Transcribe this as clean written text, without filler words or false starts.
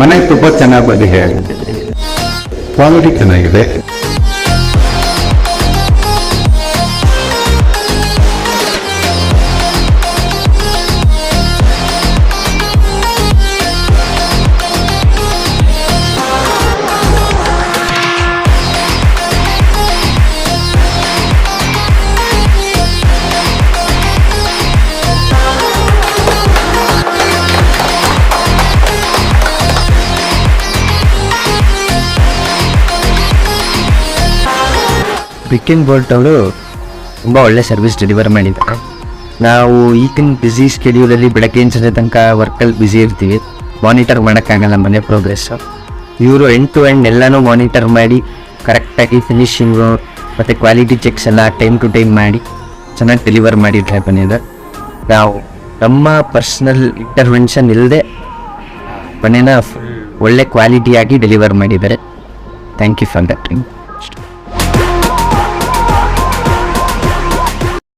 ಮನೆ ತುಂಬ ಚೆನ್ನಾಗಿ ಬಂದಿದೆ, ಕ್ವಾಲಿಟಿ ಚೆನ್ನಾಗಿದೆ. ಬಿಗ್ ಬೋಲ್ಟ್ ಅವರು ತುಂಬ ಒಳ್ಳೆ ಸರ್ವಿಸ್ ಡೆಲಿವರ್ ಮಾಡಿದ್ದಾರೆ. ನಾವು ಈಗಿನ ಬ್ಯುಸಿ ಸ್ಕೆಡ್ಯೂಲಲ್ಲಿ ಬೆಳಗ್ಗೆಯಿಂದ ಸಂಜೆ ತನಕ ವರ್ಕಲ್ಲಿ ಬ್ಯುಸಿ ಇರ್ತೀವಿ, ಮಾನಿಟರ್ ಮಾಡೋಕ್ಕಾಗಲ್ಲ ಮನೆ ಪ್ರೋಗ್ರೆಸ್ಸು. ಇವರು ಎಂಡ್ ಟು ಎಂಡ್ ಎಲ್ಲನೂ ಮಾನಿಟರ್ ಮಾಡಿ ಕರೆಕ್ಟಾಗಿ ಫಿನಿಶಿಂಗು ಮತ್ತು ಕ್ವಾಲಿಟಿ ಚೆಕ್ಸ್ ಎಲ್ಲ ಟೈಮ್ ಟು ಟೈಮ್ ಮಾಡಿ ಚೆನ್ನಾಗಿ ಡೆಲಿವರ್ ಮಾಡಿದ್ರೆ ಬಂದಿದೆ. ನಾವು ನಮ್ಮ ಪರ್ಸ್ನಲ್ ಇಂಟರ್ವೆನ್ಷನ್ ಇಲ್ಲದೆ ಮನೇನ ಒಳ್ಳೆ ಕ್ವಾಲಿಟಿಯಾಗಿ ಡೆಲಿವರ್ ಮಾಡಿದ್ದಾರೆ. Thank you for that.